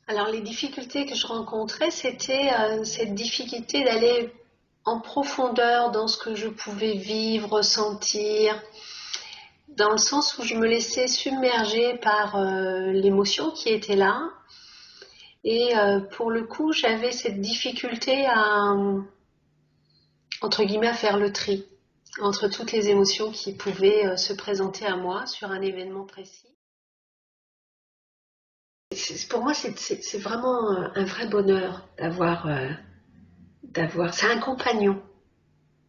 Alors les difficultés que je rencontrais, c'était cette difficulté d'aller en profondeur dans ce que je pouvais vivre, ressentir, dans le sens où je me laissais submerger par l'émotion qui était là. Et pour le coup, j'avais cette difficulté à, entre guillemets, à faire le tri entre toutes les émotions qui pouvaient se présenter à moi sur un événement précis. Pour moi, c'est vraiment un vrai bonheur d'avoir. C'est un compagnon.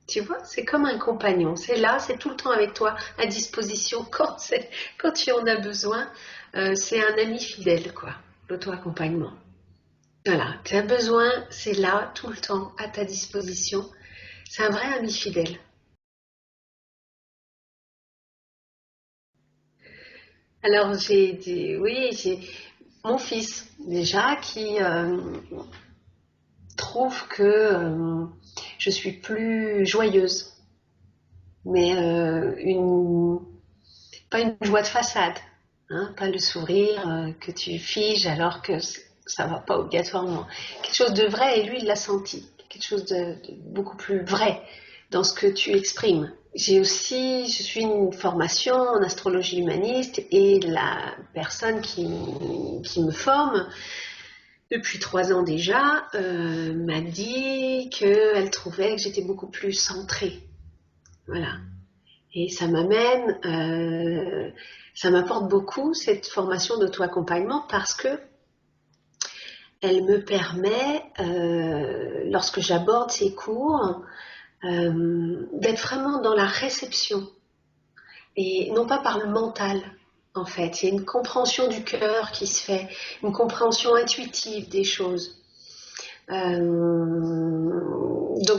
Tu vois, c'est comme un compagnon. C'est là, c'est tout le temps avec toi, à disposition quand tu en as besoin. C'est un ami fidèle, quoi, l'auto-accompagnement. Voilà, tu as besoin, c'est là, tout le temps, à ta disposition. C'est un vrai ami fidèle. Alors, oui, j'ai mon fils, déjà, qui trouve que je suis plus joyeuse, mais pas une joie de façade, hein, pas le sourire que tu figes alors que ça va pas obligatoirement. Quelque chose de vrai, et lui, il l'a senti. Quelque chose de beaucoup plus vrai dans ce que tu exprimes. Je suis une formation en astrologie humaniste et la personne qui me forme depuis 3 ans déjà m'a dit qu'elle trouvait que j'étais beaucoup plus centrée. Voilà. Et ça m'apporte beaucoup cette formation d'auto-accompagnement parce que elle me permet, lorsque j'aborde ces cours, d'être vraiment dans la réception et non pas par le mental. En fait, il y a une compréhension du cœur qui se fait, une compréhension intuitive des choses. Donc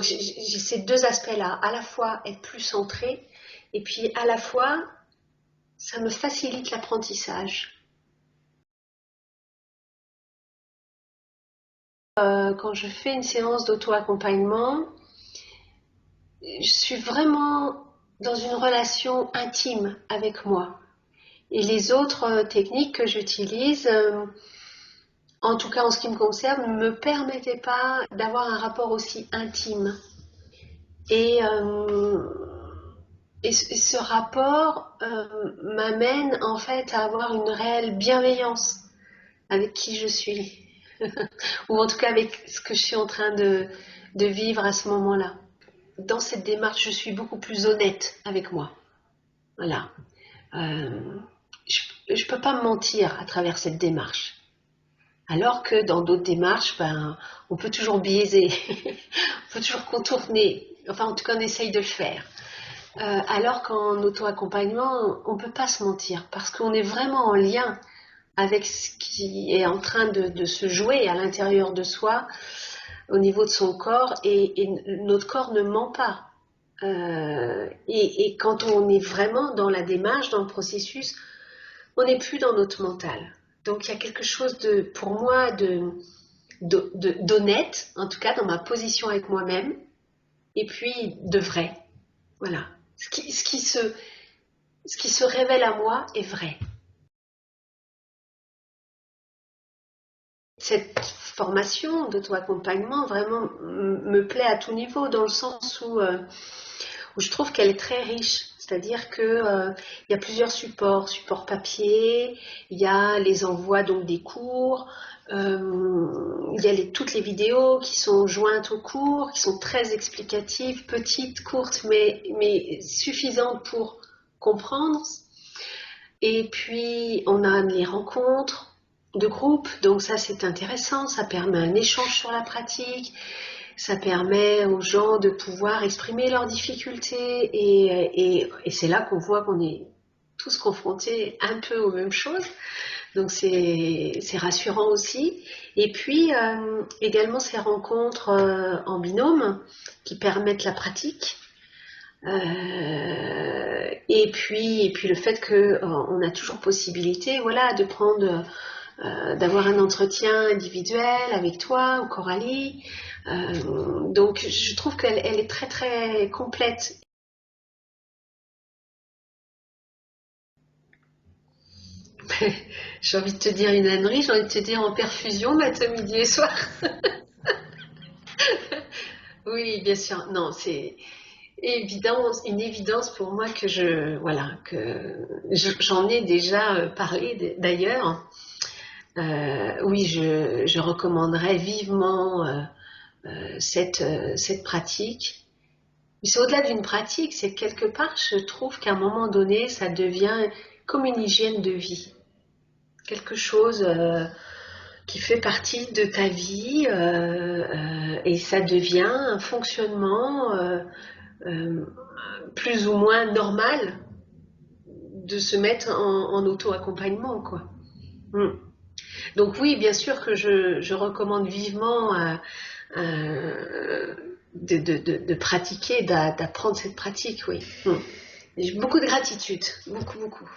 j'ai ces deux aspects-là, à la fois être plus centré et puis à la fois ça me facilite l'apprentissage. Quand je fais une séance d'auto-accompagnement, je suis vraiment dans une relation intime avec moi. Et les autres techniques que j'utilise, en tout cas en ce qui me concerne, ne me permettaient pas d'avoir un rapport aussi intime. Et, euh, et ce rapport m'amène en fait à avoir une réelle bienveillance avec qui je suis, ou en tout cas avec ce que je suis en train de vivre à ce moment-là. Dans cette démarche, je suis beaucoup plus honnête avec moi. Voilà. Euh, je ne peux pas me mentir à travers cette démarche. Alors que dans d'autres démarches, ben, on peut toujours biaiser, on peut toujours contourner. Enfin, en tout cas, on essaye de le faire. Alors qu'en auto-accompagnement, on ne peut pas se mentir parce qu'on est vraiment en lien avec ce qui est en train de se jouer à l'intérieur de soi, au niveau de son corps, et notre corps ne ment pas. Et quand on est vraiment dans la démarche, dans le processus, on n'est plus dans notre mental. Donc il y a quelque chose pour moi, d'honnête, en tout cas dans ma position avec moi-même, et puis de vrai. Voilà. Ce qui se révèle à moi est vrai. Cette formation d'auto-accompagnement vraiment me plaît à tout niveau, dans le sens où je trouve qu'elle est très riche. C'est-à-dire que il y a plusieurs supports papier, il y a les envois donc des cours, il y a toutes les vidéos qui sont jointes aux cours, qui sont très explicatives, petites, courtes, mais suffisantes pour comprendre. Et puis on a les rencontres de groupe, donc ça c'est intéressant, ça permet un échange sur la pratique, ça permet aux gens de pouvoir exprimer leurs difficultés et c'est là qu'on voit qu'on est tous confrontés un peu aux mêmes choses. Donc c'est rassurant aussi. Et puis également ces rencontres en binôme qui permettent la pratique. Et puis le fait que on a toujours possibilité, voilà, d'avoir un entretien individuel avec toi ou Coralie. Donc je trouve qu'elle est très très complète. J'ai envie de te dire une ânerie, j'ai envie de te dire en perfusion, matin, midi et soir. Oui, bien sûr. Non, c'est une évidence pour moi que j'en ai déjà parlé d'ailleurs. Oui, je recommanderais vivement cette pratique. Mais c'est au-delà d'une pratique, c'est que quelque part, je trouve qu'à un moment donné, ça devient comme une hygiène de vie. Quelque chose qui fait partie de ta vie et ça devient un fonctionnement euh, plus ou moins normal de se mettre en auto-accompagnement, quoi. Mm. Donc oui, bien sûr que je recommande vivement de pratiquer, d'apprendre cette pratique, oui. J'ai beaucoup de gratitude, beaucoup, beaucoup.